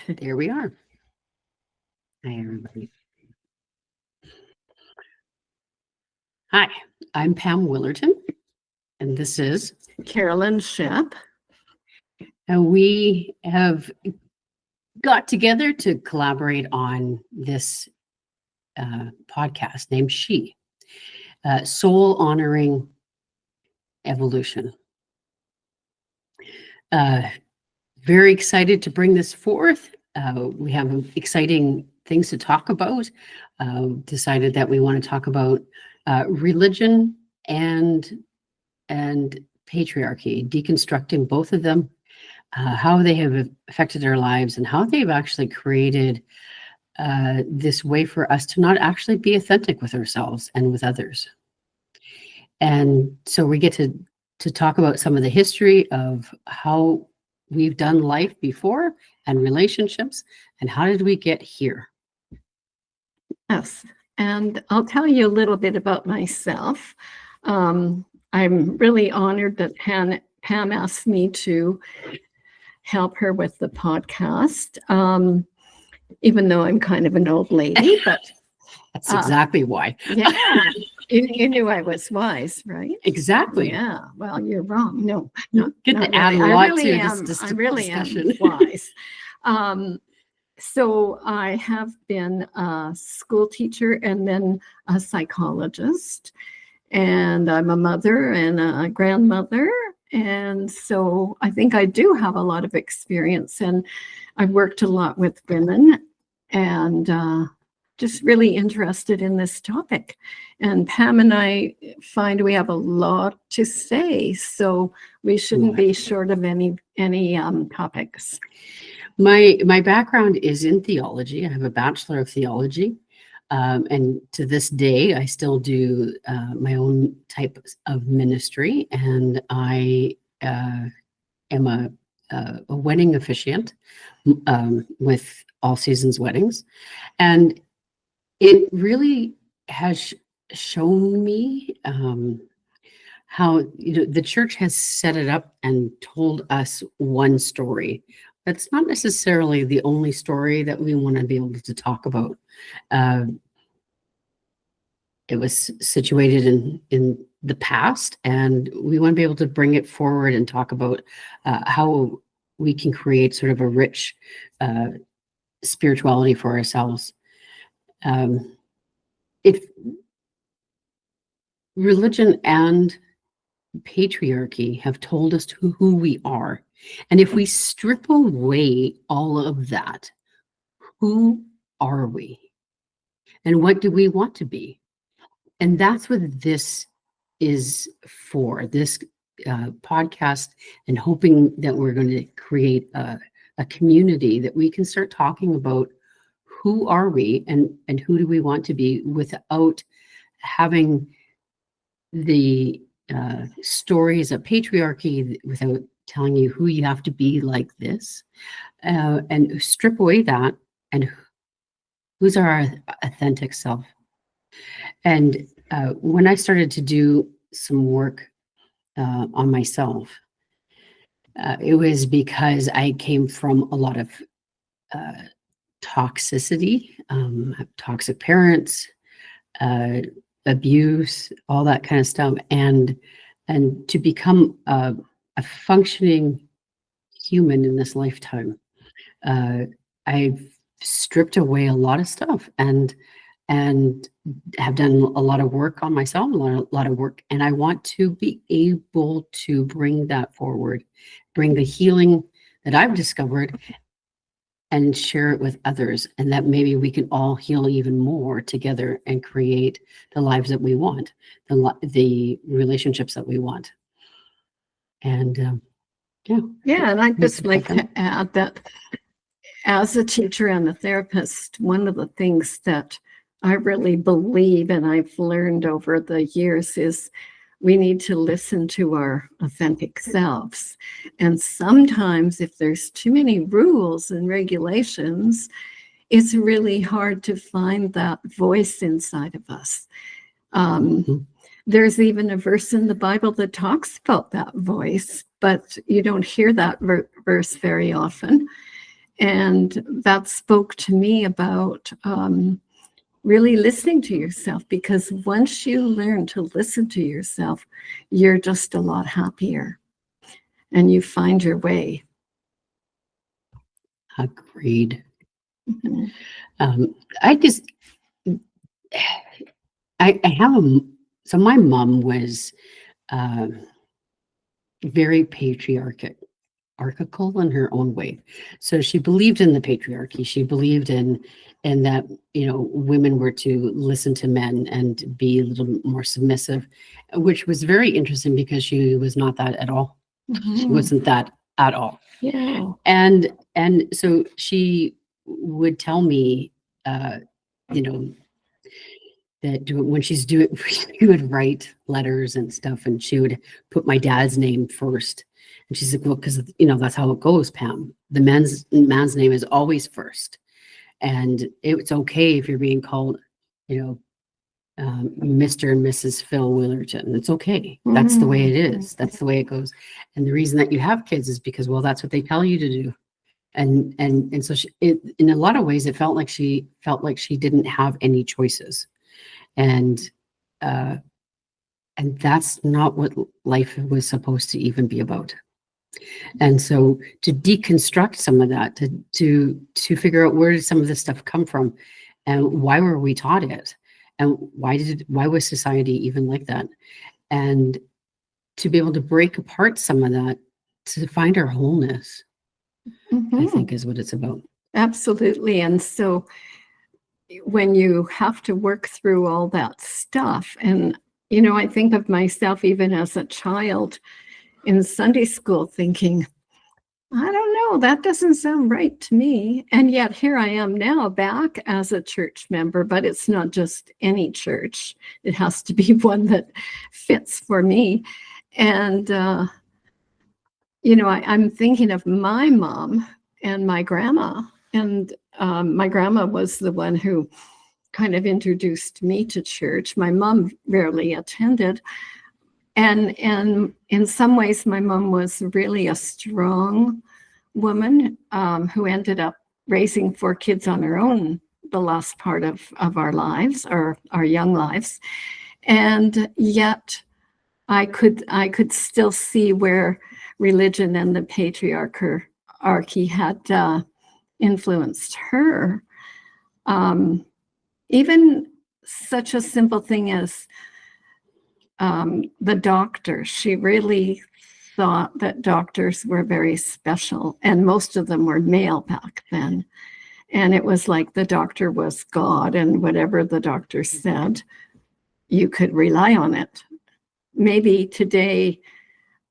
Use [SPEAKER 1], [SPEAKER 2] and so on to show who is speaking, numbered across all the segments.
[SPEAKER 1] There we are. Hi, everybody. Hi, I'm Pam Willerton, and this is
[SPEAKER 2] Carolyn Shep.
[SPEAKER 1] and we have got together to collaborate on this podcast named S.H.E, Soul Honoring Evolution. Very excited to bring this forth. We have exciting things to talk about. Decided that we want to talk about religion and patriarchy, deconstructing both of them, how they have affected our lives, and how they've actually created this way for us to not actually be authentic with ourselves and with others. And so we get to talk about some of the history of how we've done life before and relationships, and how did we get here?
[SPEAKER 2] Yes, and I'll tell you a little bit about myself. I'm really honored that Pam asked me to help her with the podcast, even though I'm kind of an old lady, but
[SPEAKER 1] That's exactly why.
[SPEAKER 2] Yeah, you knew I was wise, right?
[SPEAKER 1] Exactly.
[SPEAKER 2] Yeah, well, you're wrong. No,
[SPEAKER 1] Good
[SPEAKER 2] not
[SPEAKER 1] to add
[SPEAKER 2] really.
[SPEAKER 1] a lot
[SPEAKER 2] I really
[SPEAKER 1] to
[SPEAKER 2] am.
[SPEAKER 1] this
[SPEAKER 2] I really
[SPEAKER 1] discussion.
[SPEAKER 2] am wise. So I have been a school teacher and then a psychologist, and I'm a mother and a grandmother. And so I think I do have a lot of experience, and I've worked a lot with women, and just really interested in this topic. And Pam and I find we have a lot to say, so we shouldn't be short of any topics.
[SPEAKER 1] My background is in theology. I have a Bachelor of Theology. And to this day, I still do my own type of ministry. And I am a wedding officiant with All Seasons Weddings. And it really has shown me how the church has set it up and told us one story. That's not necessarily the only story that we want to be able to talk about. It was situated in the past, and we want to be able to bring it forward and talk about how we can create sort of a rich spirituality for ourselves. If religion and patriarchy have told us who we are, and if we strip away all of that, who are we? And what do we want to be? And that's what this is for, this podcast, and hoping that we're going to create a community that we can start talking about who are we and who do we want to be without having the stories of patriarchy, without telling you who you have to be like this, and strip away that, and who's our authentic self. And when I started to do some work on myself, it was because I came from a lot of toxicity, toxic parents, abuse, all that kind of stuff, and to become a functioning human in this lifetime, I've stripped away a lot of stuff and have done a lot of work on myself, a lot of work, and I want to be able to bring that forward, bring the healing that I've discovered and share it with others, and that maybe we can all heal even more together and create the lives that we want, the relationships that we want. And
[SPEAKER 2] yeah, and I'd just like to add that as a teacher and a therapist, one of the things that I really believe and I've learned over the years is we need to listen to our authentic selves. And sometimes if there's too many rules and regulations, it's really hard to find that voice inside of us. There's even a verse in the Bible that talks about that voice, but you don't hear that verse very often. And that spoke to me about really listening to yourself, because once you learn to listen to yourself, you're just a lot happier and you find your way.
[SPEAKER 1] Agreed.
[SPEAKER 2] Mhm.
[SPEAKER 1] I just, I have so my mom was uh, very archical in her own way. So she believed in the patriarchy. She believed in that, women were to listen to men and be a little more submissive, which was very interesting because she was not that at all. She wasn't that at all.
[SPEAKER 2] Yeah.
[SPEAKER 1] And so she would tell me, you know, that when she's doing, she would write letters and stuff, and she would put my dad's name first. And she's like, well, because that's how it goes, Pam. The man's name is always first, and it's okay if you're being called, Mr. and Mrs. Phil Willerton. It's okay. That's the way it is. That's the way it goes. And the reason that you have kids is because, well, that's what they tell you to do. And so in a lot of ways, it felt like she didn't have any choices. And uh, and that's not what life was supposed to even be about. And so to deconstruct some of that, to figure out where did some of this stuff come from, and why were we taught it, and why was society even like that, and to be able to break apart some of that to find our wholeness, I think is what it's about.
[SPEAKER 2] Absolutely. And so when you have to work through all that stuff, and I think of myself even as a child in Sunday school thinking, I don't know, that doesn't sound right to me. And yet here I am now back as a church member, but it's not just any church. It has to be one that fits for me. And, I'm thinking of my mom and my grandma. And my grandma was the one who kind of introduced me to church. My mom rarely attended. And in some ways, my mom was really a strong woman who ended up raising 4 kids on her own the last part of our lives, or our young lives. And yet I could still see where religion and the patriarchy had influenced her. Even such a simple thing as the doctor. She really thought that doctors were very special, and most of them were male back then. And it was like the doctor was God, and whatever the doctor said, you could rely on it. Maybe today,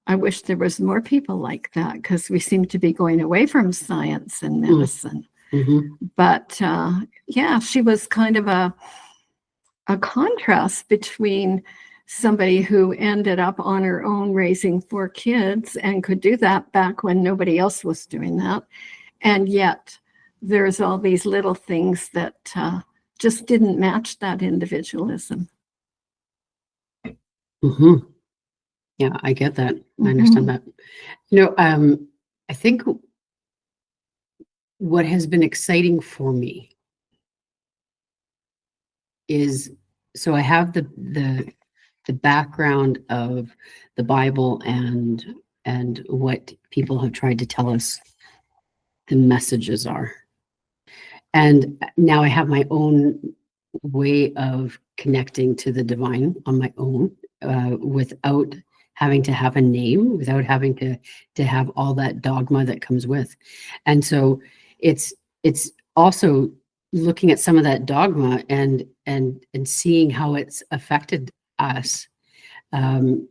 [SPEAKER 2] I wish there was more people like that, because we seem to be going away from science and medicine. But yeah, she was kind of a contrast between somebody who ended up on her own raising 4 kids and could do that back when nobody else was doing that. And yet there's all these little things that just didn't match that individualism.
[SPEAKER 1] Yeah, I get that. I understand that. I think what has been exciting for me is, so I have the background of the Bible and what people have tried to tell us the messages are. And now I have my own way of connecting to the divine on my own, without having to have a name, without having to have all that dogma that comes with. And so it's also looking at some of that dogma and seeing how it's affected us, and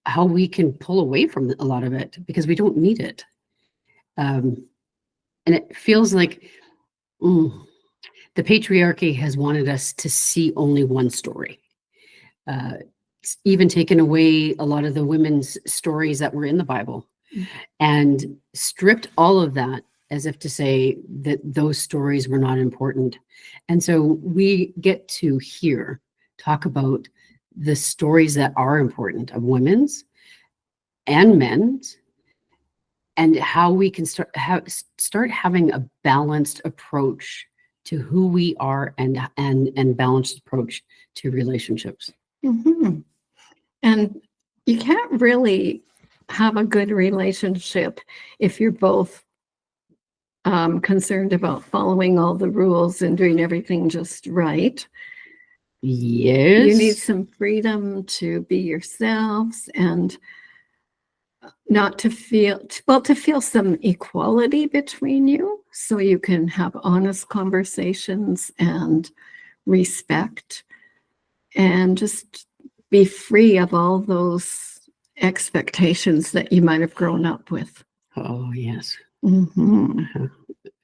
[SPEAKER 1] how we can pull away from a lot of it because we don't need it. And it feels like the patriarchy has wanted us to see only one story. It's even taken away a lot of the women's stories that were in the Bible and stripped all of that, as if to say that those stories were not important. And so we get to here talk about the stories that are important of women's and men's, and how we can start having a balanced approach to who we are, and balanced approach to relationships.
[SPEAKER 2] Mhm. And you can't really have a good relationship if you're both concerned about following all the rules and doing everything just right.
[SPEAKER 1] Yes.
[SPEAKER 2] You need some freedom to be yourselves and not to feel, well, to feel some equality between you so you can have honest conversations and respect and just be free of all those expectations that you might have grown up with.
[SPEAKER 1] Oh, yes.
[SPEAKER 2] Mhm.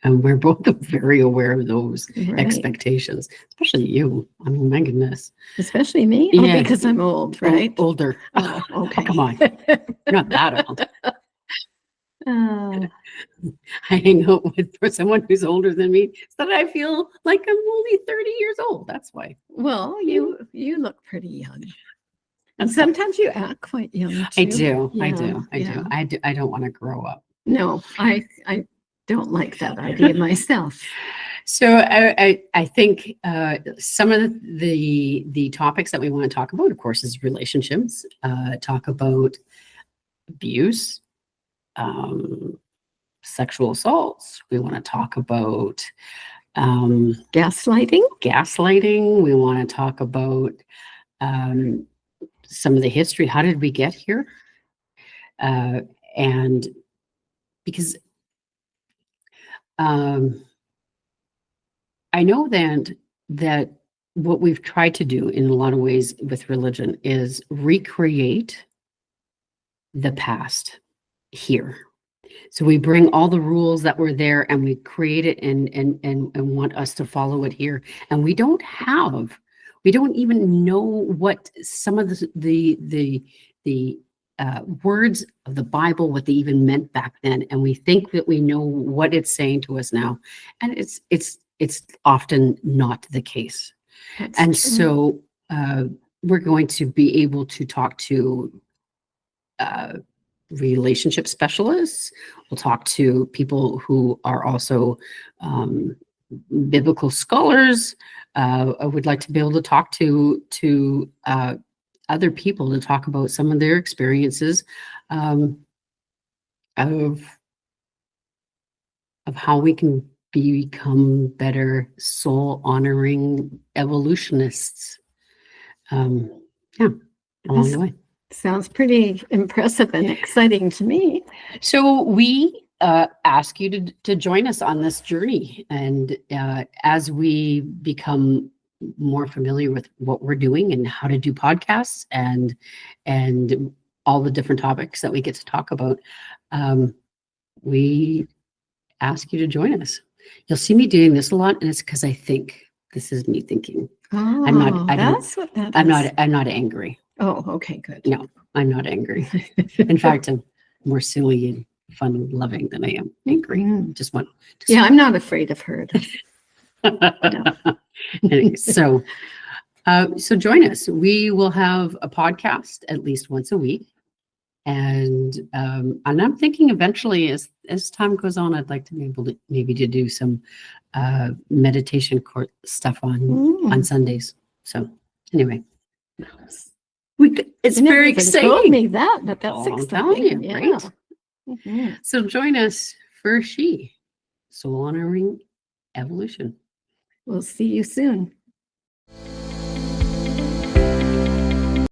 [SPEAKER 1] And we're both very aware of those
[SPEAKER 2] Right.
[SPEAKER 1] expectations, especially you. I mean, my goodness.
[SPEAKER 2] Especially me?
[SPEAKER 1] Yeah.
[SPEAKER 2] Oh, because I'm old, right?
[SPEAKER 1] Older.
[SPEAKER 2] Oh, okay.
[SPEAKER 1] Come on. You're not that old.
[SPEAKER 2] Uh,
[SPEAKER 1] I hang out with someone who's older than me so that I feel like I'm only 30 years old. That's why.
[SPEAKER 2] well, you look pretty young. And
[SPEAKER 1] That's fine.
[SPEAKER 2] sometimes you act quite young too.
[SPEAKER 1] I do. I
[SPEAKER 2] Yeah,
[SPEAKER 1] do.
[SPEAKER 2] yeah.
[SPEAKER 1] I don't want to grow up.
[SPEAKER 2] No, I don't like that idea myself.
[SPEAKER 1] So I think some of the topics that we want to talk about, of course, is relationships. Talk about abuse, sexual assaults. We want to talk about
[SPEAKER 2] Gaslighting?
[SPEAKER 1] gaslighting. We want to talk about some of the history. How did we get here? And because I know that what we've tried to do in a lot of ways with religion is recreate the past here. So we bring all the rules that were there and we create it and want us to follow it here. And we don't even know what some of the words of the Bible, what they even meant back then. And we think that we know what it's saying to us now. And it's often not the case.
[SPEAKER 2] That's
[SPEAKER 1] And
[SPEAKER 2] true.
[SPEAKER 1] so we're going to be able to talk to relationship specialists. We'll talk to people who are also biblical scholars. I would like to be able to talk to other people to talk about some of their experiences of how we can become better soul honoring evolutionists. Yeah, along the way.
[SPEAKER 2] Sounds pretty impressive and exciting to me.
[SPEAKER 1] So we ask you to join us on this journey, and as we become more familiar with what we're doing and how to do podcasts and all the different topics that we get to talk about, we ask you to join us. You'll see me doing this a lot, and it's because I think this is me thinking.
[SPEAKER 2] Oh, that's what that is.
[SPEAKER 1] I'm not angry.
[SPEAKER 2] Oh, okay, good.
[SPEAKER 1] No, I'm not angry. In fact, I'm more silly and fun loving than I am angry.
[SPEAKER 2] Mhm. Yeah, I'm not afraid of her.
[SPEAKER 1] Anyway, so join us. We will have a podcast at least once a week. And I'm thinking eventually as time goes on, I'd like to be able to maybe to do some meditation court stuff on Sundays. So anyway. It's
[SPEAKER 2] You never
[SPEAKER 1] very
[SPEAKER 2] even
[SPEAKER 1] exciting.
[SPEAKER 2] told me that, but that's
[SPEAKER 1] I'm
[SPEAKER 2] exciting.
[SPEAKER 1] telling you,
[SPEAKER 2] Yeah.
[SPEAKER 1] right?
[SPEAKER 2] Mhm.
[SPEAKER 1] So join us for S.H.E, Soul Honoring Evolution.
[SPEAKER 2] We'll see you soon.